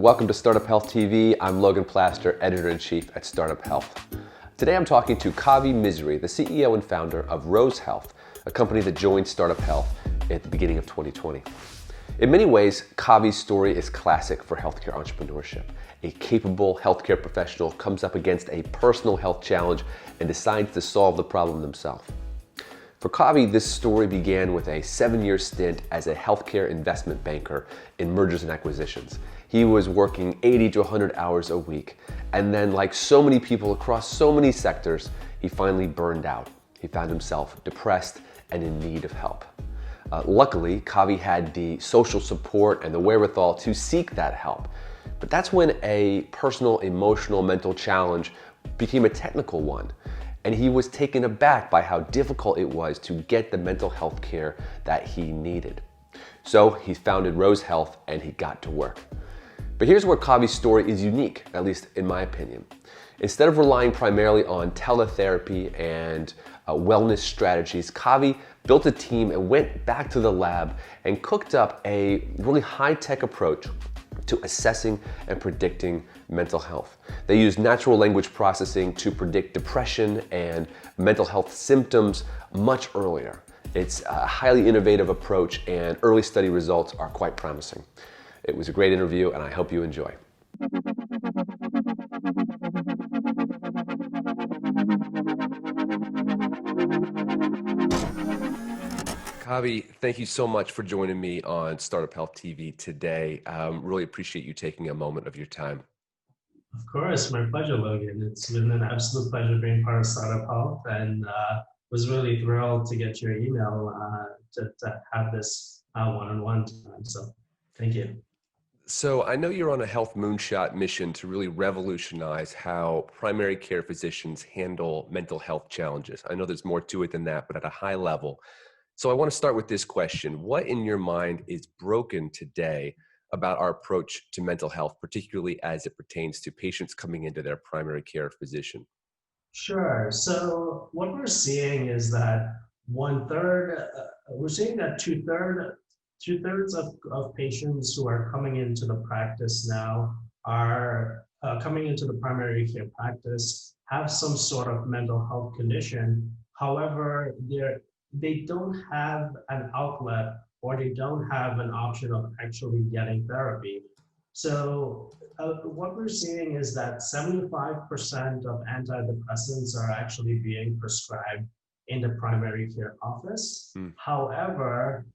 Welcome to Startup Health TV. I'm Logan Plaster, Editor-in-Chief at Startup Health. Today I'm talking to Kavi Misri, the CEO and founder of Rose Health, a company that joined Startup Health at the beginning of 2020. In many ways, Kavi's story is classic for healthcare entrepreneurship. A capable healthcare professional comes up against a personal health challenge and decides to solve the problem themselves. For Kavi, this story began with a 7-year stint as a healthcare investment banker in mergers and acquisitions. He was working 80 to 100 hours a week, and then, like so many people across so many sectors, he finally burned out. He found himself depressed and in need of help. Luckily, Kavi had the social support and the wherewithal to seek that help. But that's when a personal, emotional, mental challenge became a technical one. And he was taken aback by how difficult it was to get the mental health care that he needed. So he founded Rose Health and he got to work. But here's where Kavi's story is unique, at least in my opinion. Instead of relying primarily on teletherapy and wellness strategies, Kavi built a team and went back to the lab and cooked up a really high-tech approach to assessing and predicting mental health. They use natural language processing to predict depression and mental health symptoms much earlier. It's a highly innovative approach and early study results are quite promising. It was a great interview and I hope you enjoy. Kavi, thank you so much for joining me on Startup Health TV today. Really appreciate you taking a moment of your time. Of course, my pleasure, Logan. It's been an absolute pleasure being part of Startup Health, and was really thrilled to get your email to have this one-on-one time. So, thank you. So I know you're on a health moonshot mission to really revolutionize how primary care physicians handle mental health challenges. I know there's more to it than that, but at a high level. So I want to start with this question. What in your mind is broken today about our approach to mental health, particularly as it pertains to patients coming into their primary care physician? Sure. So, what we're seeing is that we're seeing that two-thirds of patients who are coming into the practice now are coming into the primary care practice have some sort of mental health condition. However, they don't have an outlet or they don't have an option of actually getting therapy. So what we're seeing is that 75% of antidepressants are actually being prescribed in the primary care office. However,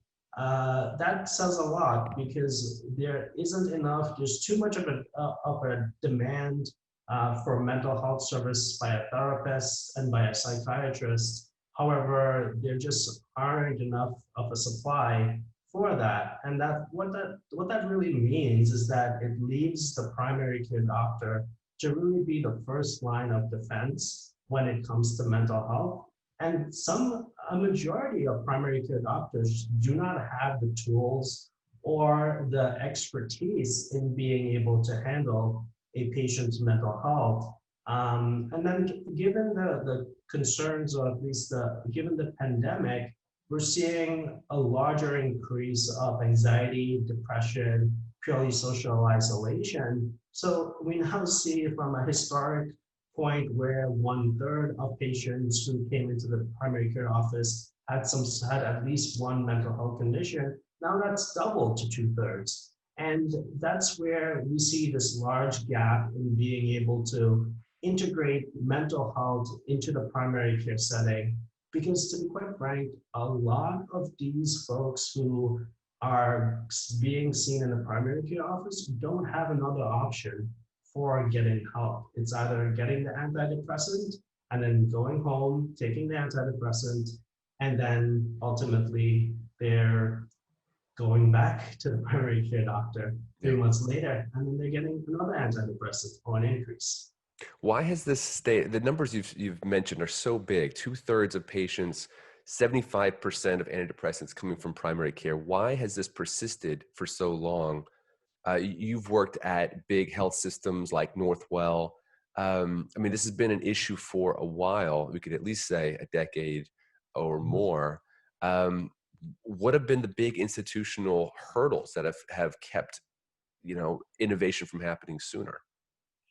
that says a lot because there's too much of a demand for mental health service by a therapist and by a psychiatrist. However, there just aren't enough of a supply for that. And what that really means is that it leaves the primary care doctor to really be the first line of defense when it comes to mental health. And a majority of primary care doctors do not have the tools or the expertise in being able to handle a patient's mental health. And then given the concerns, or at least given the pandemic, we're seeing a larger increase of anxiety, depression, purely social isolation. So we now see from a historic point where 1/3 of patients who came into the primary care office had at least one mental health condition. Now that's doubled to 2/3. And that's where we see this large gap in being able to integrate mental health into the primary care setting. Because to be quite frank, a lot of these folks who are being seen in the primary care office don't have another option for getting help. It's either getting the antidepressant and then going home, taking the antidepressant, and then ultimately they're going back to the primary care doctor 3 months later, and then they're getting another antidepressant or an increase. Why has this stayed? The numbers you've mentioned are so big. 2/3 of patients, 75% of antidepressants coming from primary care. Why has this persisted for so long? You've worked at big health systems like Northwell. This has been an issue for a while. We could at least say a decade or more. What have been the big institutional hurdles that have kept innovation from happening sooner?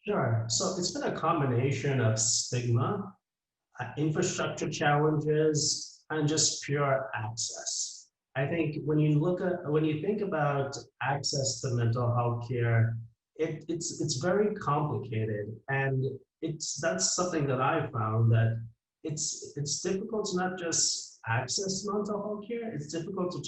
Sure. So it's been a combination of stigma, infrastructure challenges, and just pure access. I think when you think about access to mental health care, it's very complicated, and that's something that I found that it's difficult to not just access mental health care. It's difficult to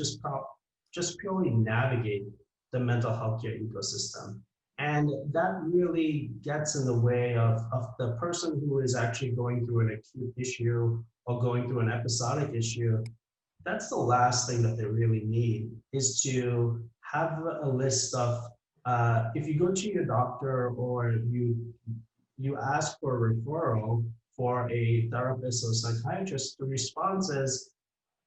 just purely navigate the mental health care ecosystem. And that really gets in the way of the person who is actually going through an acute issue or going through an episodic issue. That's the last thing that they really need is to have a list of, if you go to your doctor or you ask for a referral for a therapist or psychiatrist, the response is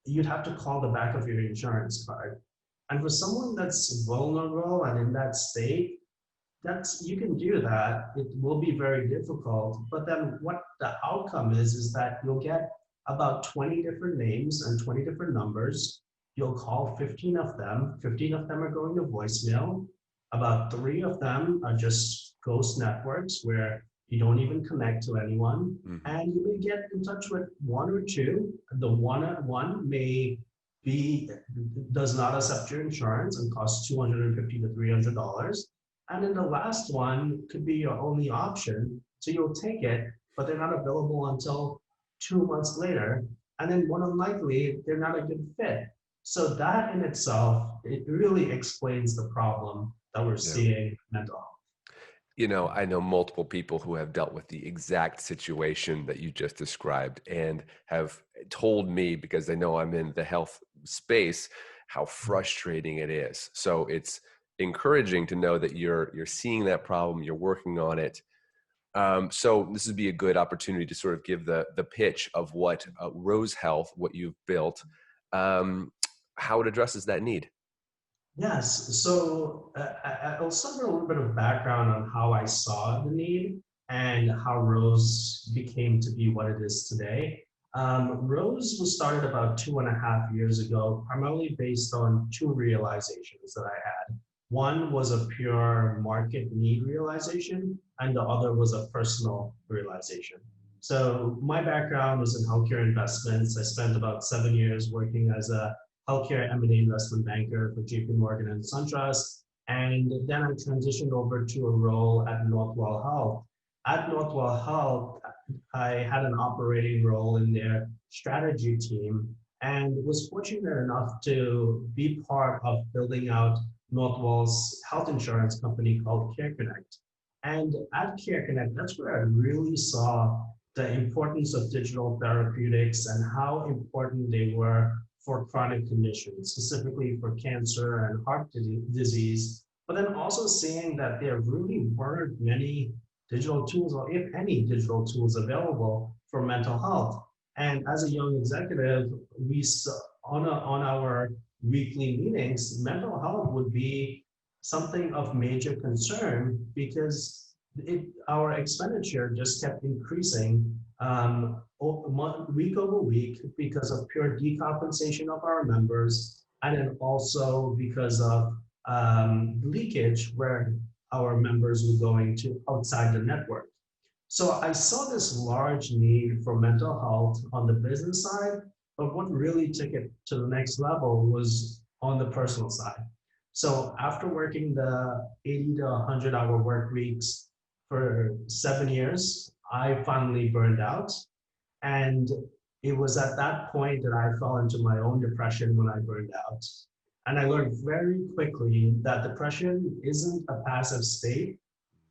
you'd have to call the back of your insurance card. And for someone that's vulnerable and in that state, you can do that. It will be very difficult, but then what the outcome is that you'll get about 20 different names and 20 different numbers. You'll call 15 of them. 15 of them are going to voicemail. About 3 of them are just ghost networks where you don't even connect to anyone. Mhm. And you may get in touch with 1 or 2. The one may be does not accept your insurance and costs $250 to $300. And then the last one could be your only option. So you'll take it, but they're not available until 2 months later. And then more than likely, they're not a good fit. So that in itself, it really explains the problem that we're Yeah. seeing mental health. I know multiple people who have dealt with the exact situation that you just described and have told me, because they know I'm in the health space, how frustrating it is. So it's encouraging to know that you're seeing that problem, you're working on it. So this would be a good opportunity to sort of give the pitch of what Rose Health, what you've built, how it addresses that need. Yes, so I'll start with a little bit of background on how I saw the need and how Rose became to be what it is today. Rose was started about 2.5 years ago, primarily based on 2 realizations that I had. One was a pure market need realization, and the other was a personal realization. So my background was in healthcare investments. I spent about 7 years working as a healthcare M&A investment banker for JP Morgan and SunTrust. And then I transitioned over to a role at Northwell Health. At Northwell Health, I had an operating role in their strategy team and was fortunate enough to be part of building out Northwell's health insurance company called CareConnect. And at CareConnect, that's where I really saw the importance of digital therapeutics and how important they were for chronic conditions, specifically for cancer and heart disease, but then also seeing that there really weren't many digital tools, or if any digital tools available for mental health. And as a young executive, we saw on our weekly meetings, mental health would be something of major concern because our expenditure just kept increasing week over week because of pure decompensation of our members, and then also because of leakage where our members were going to outside the network. So I saw this large need for mental health on the business side, but what really took it to the next level was on the personal side. So after working the 80 to 100-hour work weeks for 7 years, I finally burned out. And it was at that point that I fell into my own depression when I burned out. And I learned very quickly that depression isn't a passive state.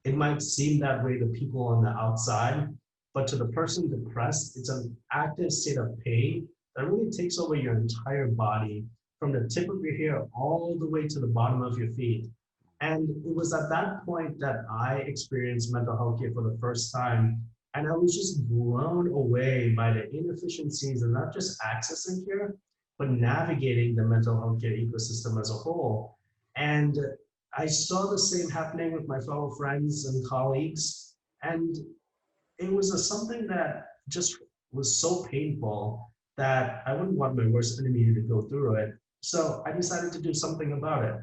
It might seem that way to people on the outside, but to the person depressed, it's an active state of pain that really takes over your entire body, from the tip of your hair all the way to the bottom of your feet. And it was at that point that I experienced mental health care for the first time. And I was just blown away by the inefficiencies and not just accessing care, but navigating the mental health care ecosystem as a whole. And I saw the same happening with my fellow friends and colleagues. And it was something that just was so painful that I wouldn't want my worst enemy to go through it. So I decided to do something about it.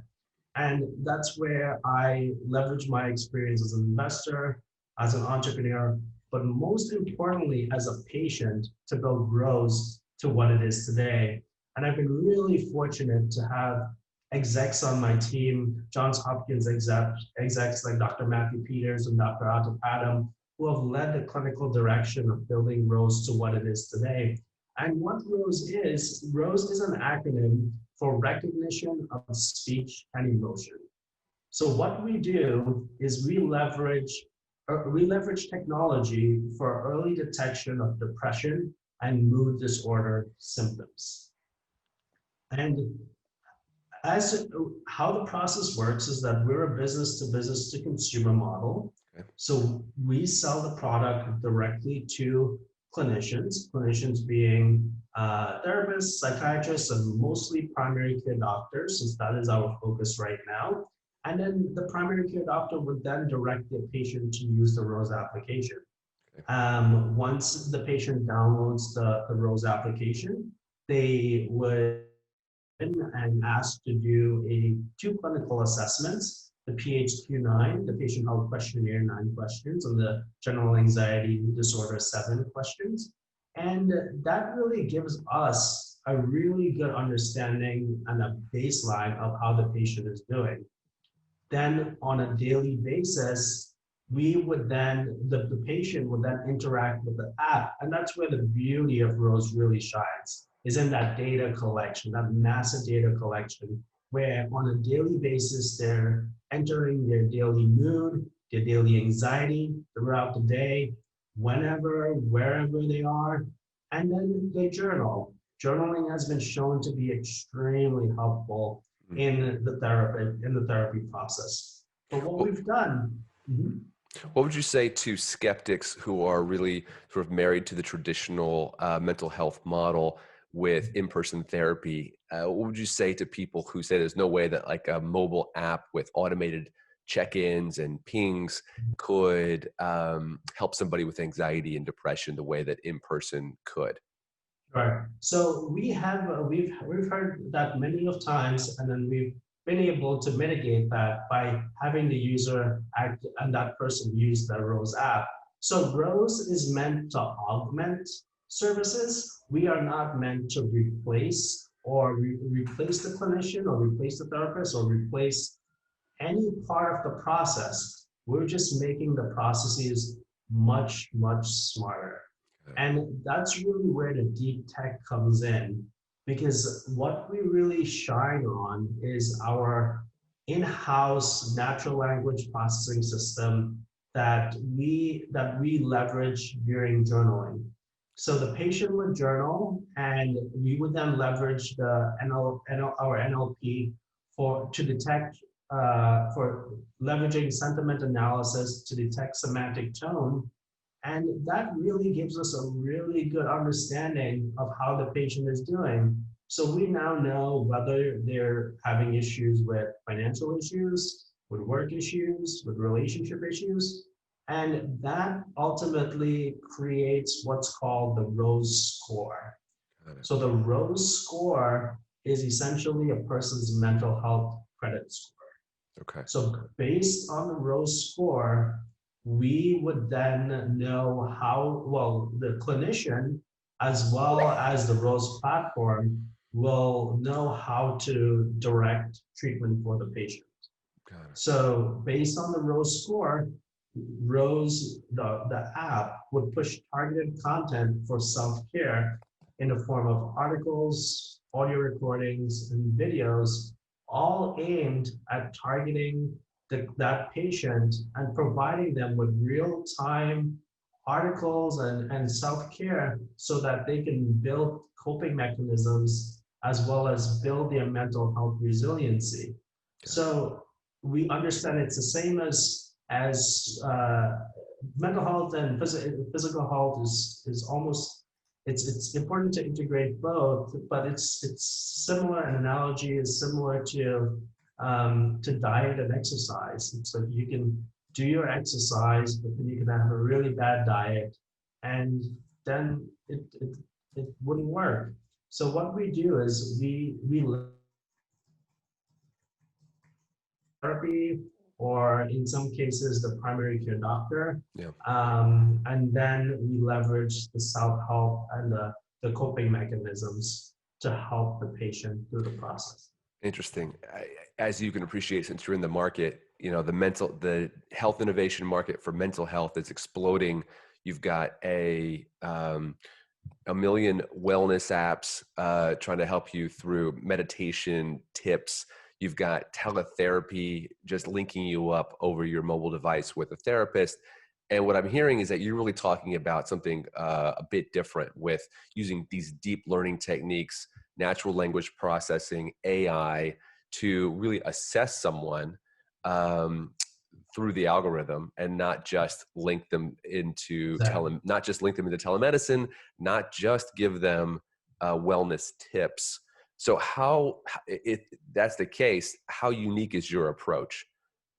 And that's where I leverage my experience as an investor, as an entrepreneur, but most importantly, as a patient to build Rose to what it is today. And I've been really fortunate to have execs on my team, Johns Hopkins execs like Dr. Matthew Peters and Dr. Adam, who have led the clinical direction of building Rose to what it is today. And what Rose is an acronym for recognition of speech and emotion. So what we do is we leverage technology for early detection of depression and mood disorder symptoms. And as how the process works is that we're a business to business to consumer model. Okay. So we sell the product directly to clinicians being therapists, psychiatrists, and mostly primary care doctors, since that is our focus right now. And then the primary care doctor would then direct the patient to use the Rose application. Once the patient downloads the Rose application, they would and asked to do two clinical assessments, the PHQ-9, the patient health questionnaire, 9 questions, and the general anxiety disorder, 7 questions. And that really gives us a really good understanding and a baseline of how the patient is doing. Then on a daily basis, the patient would then interact with the app. And that's where the beauty of Rose really shines, is in that data collection, that massive data collection, where on a daily basis, they're entering their daily mood, their daily anxiety throughout the day, whenever, wherever they are, and then they journal. Journaling has been shown to be extremely helpful in the therapy process. But what we've done. What would you say to skeptics who are really sort of married to the traditional mental health model with in-person therapy? What would you say to people who say there's no way that like a mobile app with automated check-ins and pings could help somebody with anxiety and depression the way that in-person could? Right. So we've heard that many of times, and then we've been able to mitigate that by having the user act and that person use the Rose app. So Rose is meant to augment services. We are not meant to replace replace the clinician or replace the therapist or replace any part of the process. We're just making the processes much, much smarter. And that's really where the deep tech comes in, because what we really shine on is our in-house natural language processing system that we leverage during journaling. So the patient would journal, and we would then leverage our NLP to detect for leveraging sentiment analysis to detect semantic tone. And that really gives us a really good understanding of how the patient is doing. So we now know whether they're having issues with financial issues, with work issues, with relationship issues. And that ultimately creates what's called the Rose score. So the Rose score is essentially a person's mental health credit score. Okay. So based on the Rose score, we would then know how, well, the clinician as well as the Rose platform will know how to direct treatment for the patient. So based on the Rose score, the app would push targeted content for self-care in the form of articles, audio recordings, and videos, all aimed at targeting that patient and providing them with real-time articles and self-care so that they can build coping mechanisms as well as build their mental health resiliency. So we understand it's the same as mental health and physical health is almost, it's important to integrate both, but it's similar. An analogy is similar to diet and exercise. It's like you can do your exercise, but then you can have a really bad diet, and then it wouldn't work. So what we do is we therapy, or in some cases, the primary care doctor. Yeah. And then we leverage the self-help and the coping mechanisms to help the patient through the process. Interesting. As you can appreciate, since you're in the market, the health innovation market for mental health is exploding. You've got a million wellness apps trying to help you through meditation tips. You've got teletherapy just linking you up over your mobile device with a therapist. And what I'm hearing is that you're really talking about something a bit different with using these deep learning techniques, natural language processing, AI, to really assess someone through the algorithm, and not just link them into Exactly. telemedicine, not just give them wellness tips. So if that's the case, how unique is your approach?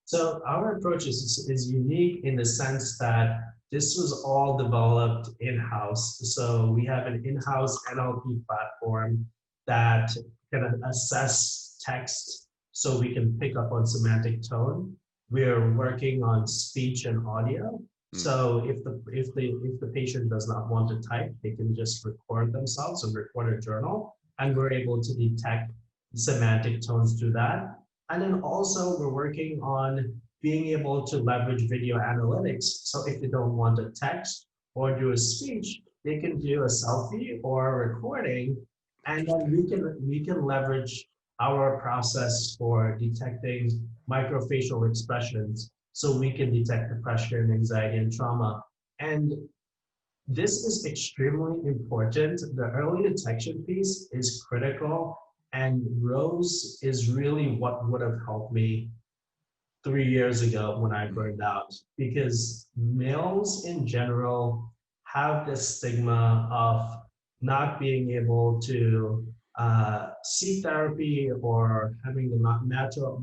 So our approach is unique in the sense that this was all developed in-house. So we have an in-house NLP platform that can assess text so we can pick up on semantic tone. We're working on speech and audio. So if the patient does not want to type, they can just record themselves and record a journal, and we're able to detect semantic tones through that. And then also we're working on being able to leverage video analytics. So if they don't want to text or do a speech, they can do a selfie or a recording, and then we can leverage our process for detecting microfacial expressions so we can detect depression, anxiety, and trauma. And this is extremely important. The early detection piece is critical, and Rose is really what would have helped me 3 years ago when I burned out, because males in general have this stigma of not being able to seek therapy, or having the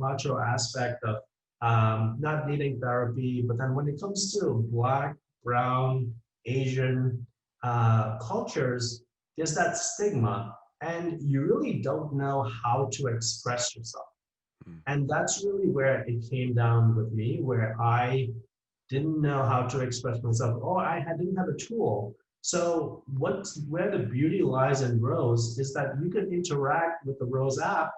macho aspect of not needing therapy. But then when it comes to Black, Brown, Asian cultures, there's that stigma, and you really don't know how to express yourself. And that's really where it came down with me, where I didn't know how to express myself, or didn't have a tool. So where the beauty lies in Rose is that you can interact with the Rose app,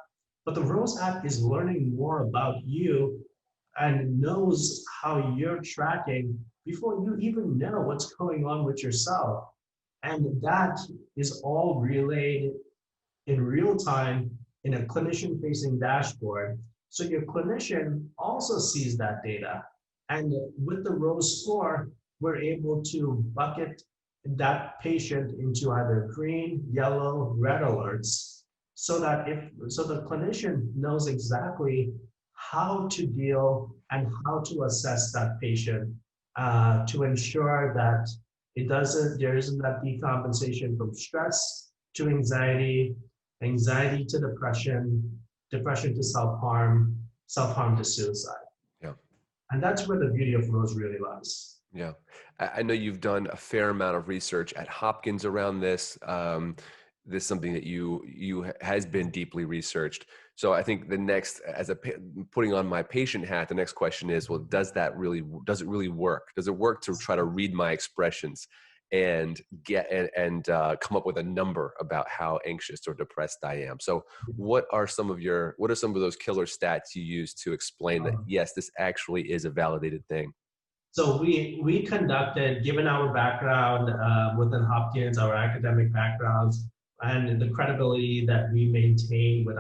but the Rose app is learning more about you and knows how you're tracking before you even know what's going on with yourself. And that is all relayed in real time in a clinician-facing dashboard. So your clinician also sees that data. And with the Rose score, we're able to bucket that patient into either green, yellow, red alerts, so that the clinician knows exactly how to deal and how to assess that patient to ensure that there isn't that decompensation from stress to anxiety, anxiety to depression, depression to self-harm, self-harm to suicide. Yeah. And that's where the beauty of Rose really lies. Yeah. I know you've done a fair amount of research at Hopkins around this. This is something that you has been deeply researched. So I think putting on my patient hat, the next question is, well, does it really work? Does it work to try to read my expressions and come up with a number about how anxious or depressed I am? So what are some of those killer stats you use to explain that, yes, this actually is a validated thing? So we conducted, given our background within Hopkins, our academic backgrounds, and the credibility that we maintain with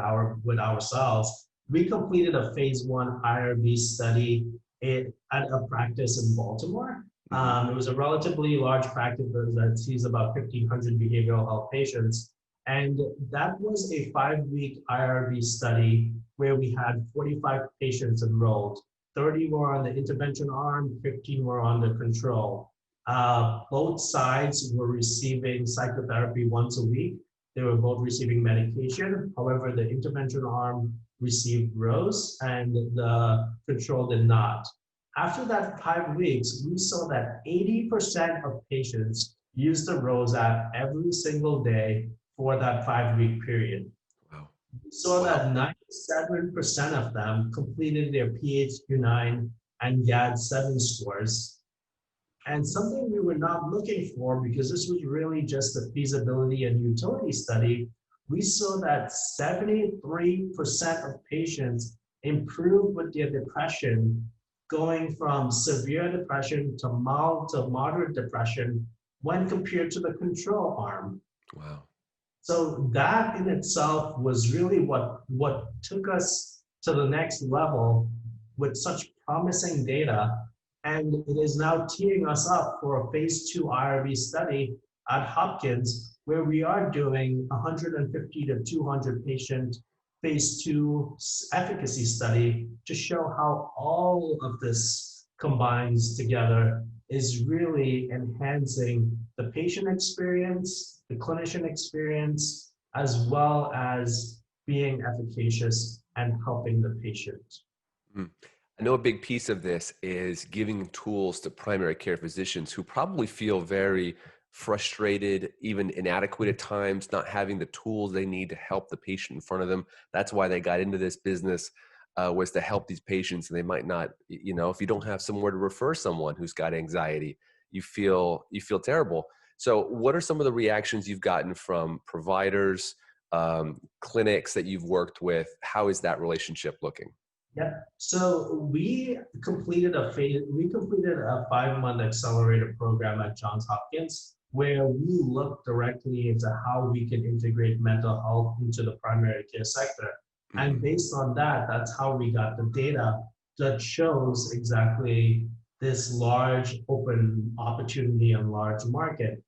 ourselves, we completed a phase 1 IRB study at a practice in Baltimore. It was a relatively large practice that sees about 1,500 behavioral health patients. And that was a 5-week IRB study where we had 45 patients enrolled. 30 were on the intervention arm, 15 were on the control. Both sides were receiving psychotherapy once a week. They were both receiving medication. However, the intervention arm received Rose and the control did not. After that 5 weeks, we saw that 80% of patients used the Rose app every single day for that 5-week period. Wow. We saw that 7% of them completed their PHQ-9 and GAD-7 scores. And something we were not looking for, because this was really just a feasibility and utility study, we saw that 73% of patients improved with their depression, going from severe depression to mild to moderate depression when compared to the control arm. Wow. So that in itself was really what took us to the next level with such promising data. And it is now teeing us up for a phase 2 IRB study at Hopkins, where we are doing 150 to 200 patient phase 2 efficacy study to show how all of this combines together is really enhancing the patient experience, the clinician experience, as well as being efficacious and helping the patient. Mm. I know a big piece of this is giving tools to primary care physicians who probably feel very frustrated, even inadequate at times, not having the tools they need to help the patient in front of them. That's why they got into this business, was to help these patients. And they might not, if you don't have somewhere to refer someone who's got anxiety, you feel terrible. So what are some of the reactions you've gotten from providers, clinics that you've worked with? How is that relationship looking? Yeah. So we completed a 5-month accelerator program at Johns Hopkins, where we looked directly into how we can integrate mental health into the primary care sector. Mm-hmm. And based on that, that's how we got the data that shows exactly this large open opportunity and large market.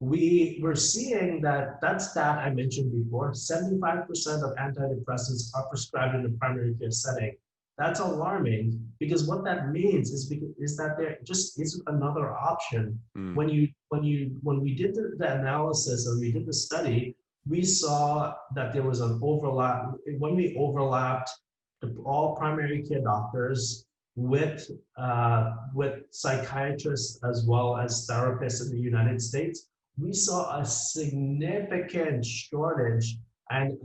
We were seeing that stat I mentioned before, 75% of antidepressants are prescribed in the primary care setting. That's alarming, because what that means is that there just isn't another option. When we did the analysis and we did the study, we saw that there was an overlap. When we overlapped all primary care doctors with psychiatrists as well as therapists in the United States, we saw a significant shortage and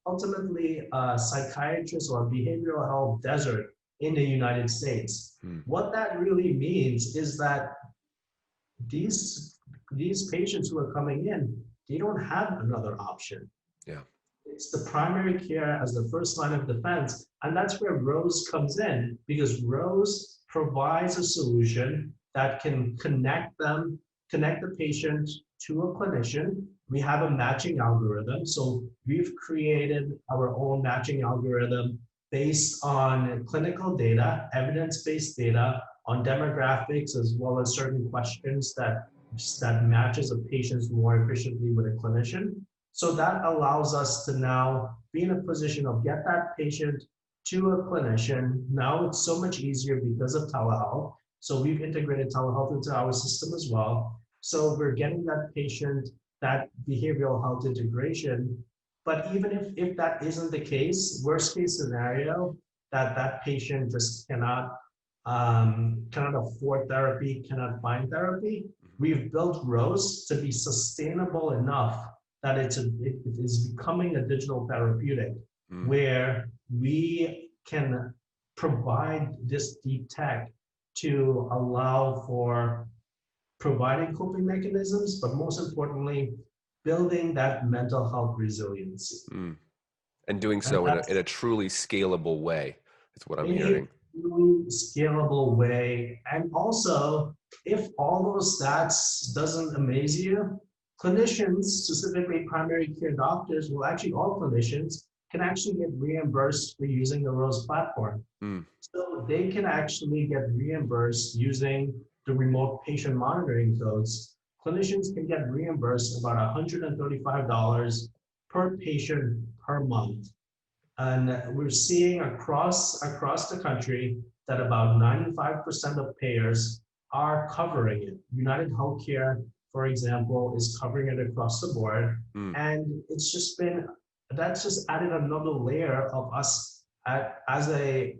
ultimately a psychiatrist or behavioral health desert in the United States. What that really means is that these patients who are coming in, they don't have another option. Yeah. It's the primary care as the first line of defense. And that's where Rose comes in, because Rose provides a solution that can connect the patient to a clinician. We have a matching algorithm. So we've created our own matching algorithm based on clinical data, evidence-based data, on demographics, as well as certain questions that matches a patient more efficiently with a clinician. So that allows us to now be in a position of get that patient to a clinician. Now it's so much easier because of telehealth. So we've integrated telehealth into our system as well. So we're getting that patient that behavioral health integration. But even if that isn't the case, worst case scenario, that patient just cannot afford therapy, cannot find therapy, we've built Rose to be sustainable enough that it is becoming a digital therapeutic where we can provide this deep tech to allow for providing coping mechanisms, but most importantly, building that mental health resiliency. And doing so in a truly scalable way, is what I'm hearing. Truly scalable way. And also, if all those stats doesn't amaze you, clinicians, specifically primary care doctors, all clinicians can actually get reimbursed for using the Rose platform. So they can actually get reimbursed using the remote patient monitoring codes. Clinicians can get reimbursed about $135 per patient per month. And we're seeing across the country that about 95% of payers are covering it. United Healthcare, for example, is covering it across the board. And that's just added another layer of us as a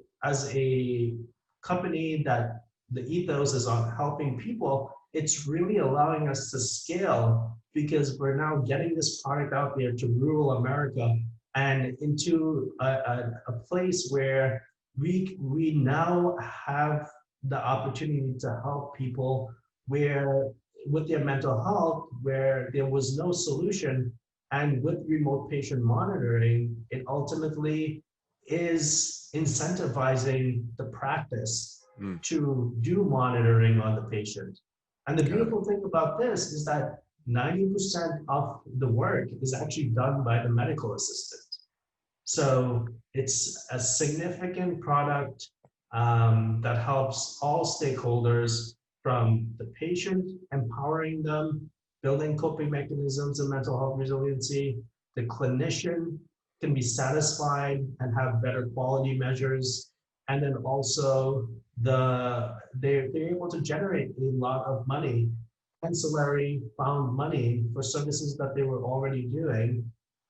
company that the ethos is on helping people. It's really allowing us to scale, because we're now getting this product out there to rural America and into a place where we now have the opportunity to help people where with their mental health where there was no solution, and with remote patient monitoring it ultimately is incentivizing the practice Mm, to do monitoring on the patient. And the got it. beautiful thing about this is that 90% of the work is actually done by the medical assistant. So it's a significant product that helps all stakeholders, from the patient, empowering them, building coping mechanisms and mental health resiliency. The clinician can be satisfied and have better quality measures. And then also they're able to generate a lot of money, ancillary found money for services that they were already doing.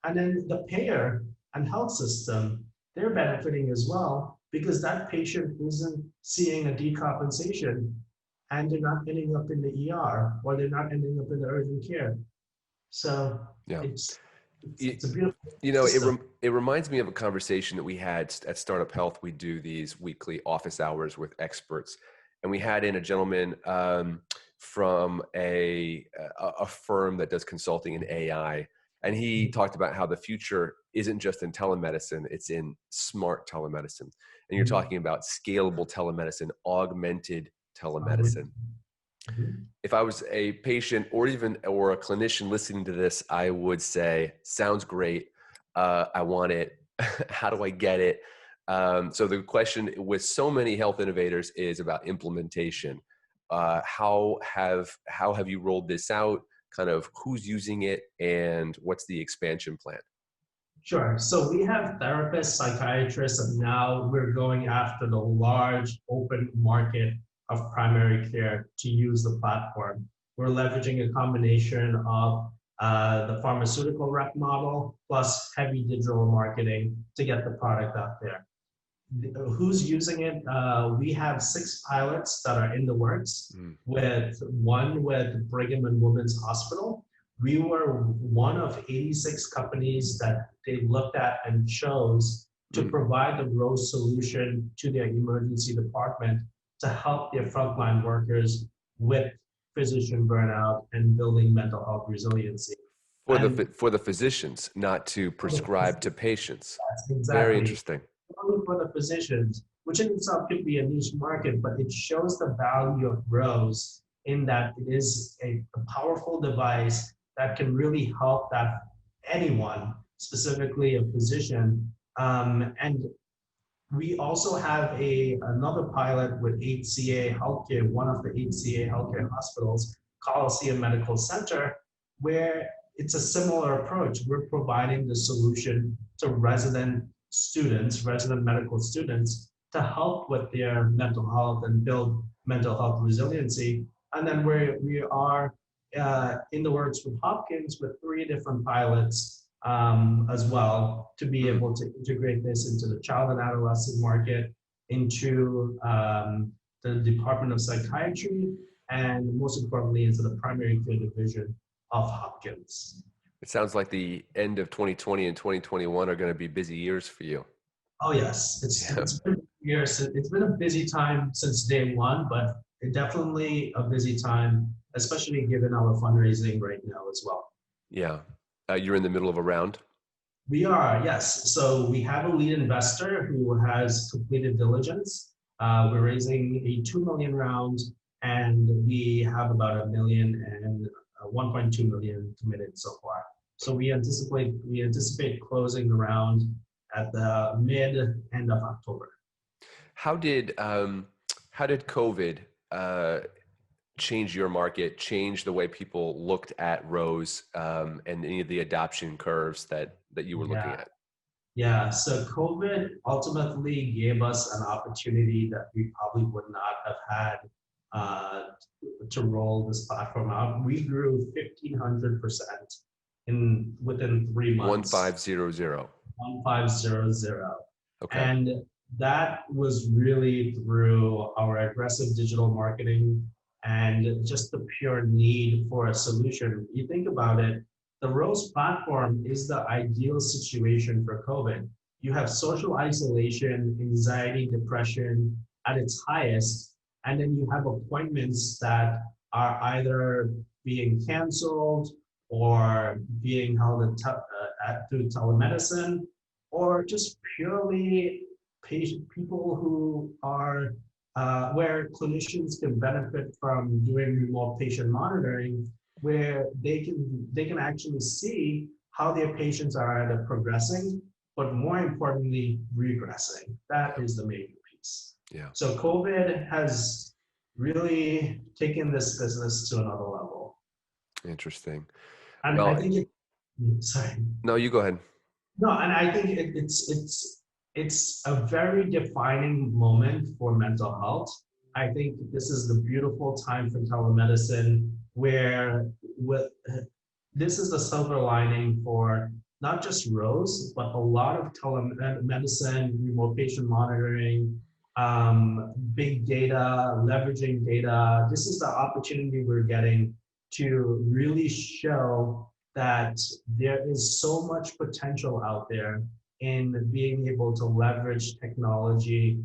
And then the payer and health system, they're benefiting as well because that patient isn't seeing a decompensation and they're not ending up in the ER or they're not ending up in the urgent care. So Yeah. it's You, it's a beautiful you know, system. it reminds me of a conversation that we had at Startup Health. We do these weekly office hours with experts, and we had in a gentleman from a firm that does consulting in AI, and he talked about how the future isn't just in telemedicine; it's in smart telemedicine. And you're talking about scalable telemedicine, augmented telemedicine. If I was a patient or a clinician listening to this, I would say, sounds great. I want it. How do I get it? So the question with so many health innovators is about implementation. How have you rolled this out? Kind of who's using it and what's the expansion plan? Sure. So we have therapists, psychiatrists, and now we're going after the large open market of primary care to use the platform. We're leveraging a combination of the pharmaceutical rep model plus heavy digital marketing to get the product out there. Who's using it? We have 6 pilots that are in the works, Mm, with one with Brigham and Women's Hospital. We were one of 86 companies that they looked at and chose to mm. provide the Rose solution to their emergency department to help their frontline workers with physician burnout and building mental health resiliency. And For the physicians, not to prescribe to patients. Very exactly, interesting. only for the physicians, which in itself could be a niche market, but it shows the value of Rose in that it is a powerful device that can really help that anyone, specifically a physician. And we also have another pilot with HCA Healthcare, one of the HCA Healthcare hospitals, Coliseum Medical Center, where it's a similar approach. We're providing the solution to resident medical students, to help with their mental health and build mental health resiliency. And then we are in the works with Hopkins with 3 different pilots as well, to be Mm. able to integrate this into the child and adolescent market, into the Department of Psychiatry, and most importantly, into the primary care division of Hopkins. It sounds like the end of 2020 and 2021 are going to be busy years for you. Oh yes, Yeah. it's been years. It's been a busy time since day one, but it definitely a busy time, especially given our fundraising right now as well. Yeah. You're in the middle of a round. We are, yes. So we have a lead investor who has completed diligence. We're raising a 2 million round, and we have about 1 million and 1.2 million committed so far. So we anticipate closing the round at the end of October. How did COVID change your market, change the way people looked at Rose, and any of the adoption curves that you were looking Yeah. at? Yeah, so COVID ultimately gave us an opportunity that we probably would not have had uh, to roll this platform out. We grew 1,500% in within 3 months. 1500. 1500. Okay. And that was really through our aggressive digital marketing and just the pure need for a solution. You think about it, the Rose platform is the ideal situation for COVID. You have social isolation, anxiety, depression at its highest, and then you have appointments that are either being canceled or being held through telemedicine, or just purely people who are where clinicians can benefit from doing remote patient monitoring, where they can actually see how their patients are either progressing, but more importantly, regressing. That is the major piece. Yeah. So COVID has really taken this business to another level. Interesting. And I Well, think sorry. no, you go ahead. No, and I think it's a very defining moment for mental health. I think this is the beautiful time for telemedicine, where with this is the silver lining for not just Rose, but a lot of telemedicine, remote patient monitoring, big data, leveraging data. This is the opportunity we're getting to really show that there is so much potential out there in being able to leverage technology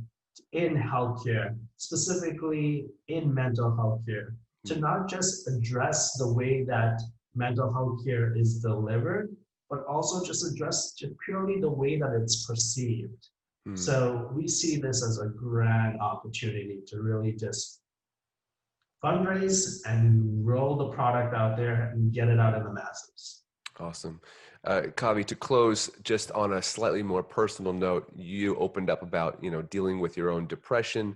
in healthcare, specifically in mental health care, to not just address the way that mental health care is delivered, but also just address purely the way that it's perceived. So we see this as a grand opportunity to really just fundraise and roll the product out there and get it out in the masses. Awesome. Kavi, to close, just on a slightly more personal note, you opened up about, dealing with your own depression.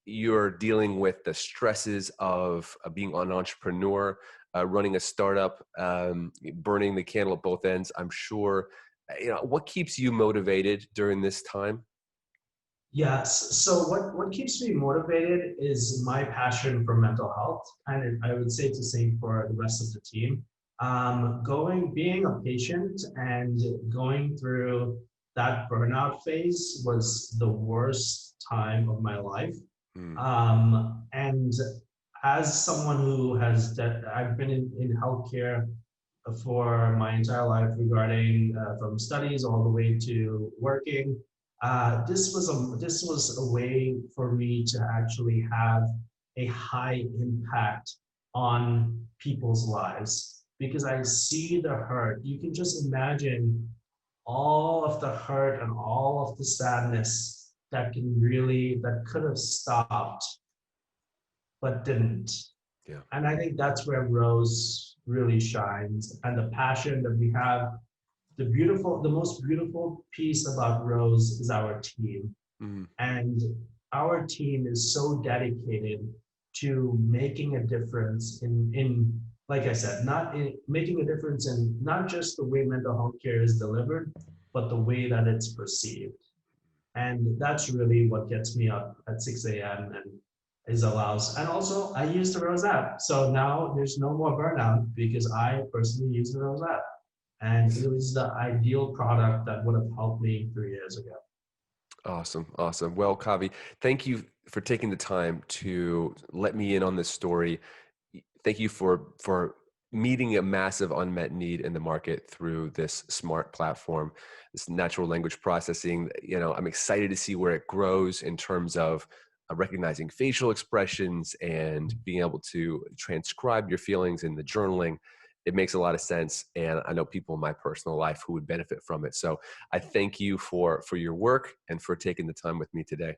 You're dealing with the stresses of being an entrepreneur, running a startup, burning the candle at both ends. I'm sure, what keeps you motivated during this time? Yes. So what keeps me motivated is my passion for mental health. And I would say it's the same for the rest of the team. Being a patient and going through that burnout phase was the worst time of my life. And as someone who I've been in healthcare for my entire life, regarding from studies all the way to working. This was a way for me to actually have a high impact on people's lives, because I see the hurt. You can just imagine all of the hurt and all of the sadness that could have stopped, but didn't. Yeah. And I think that's where Rose really shines, and the passion that we have. The most beautiful piece about Rose is our team. And our team is so dedicated to making a difference in like I said, making a difference in not just the way mental health care is delivered, but the way that it's perceived. And that's really what gets me up at 6 a.m. And also I use the Rose app. So now there's no more burnout because I personally use the Rose app. And it was the ideal product that would have helped me 3 years ago. Awesome. Awesome. Well, Kavi, thank you for taking the time to let me in on this story. Thank you for meeting a massive unmet need in the market through this smart platform, this natural language processing. I'm excited to see where it grows in terms of recognizing facial expressions and being able to transcribe your feelings in the journaling. It makes a lot of sense. And I know people in my personal life who would benefit from it. So I thank you for your work and for taking the time with me today.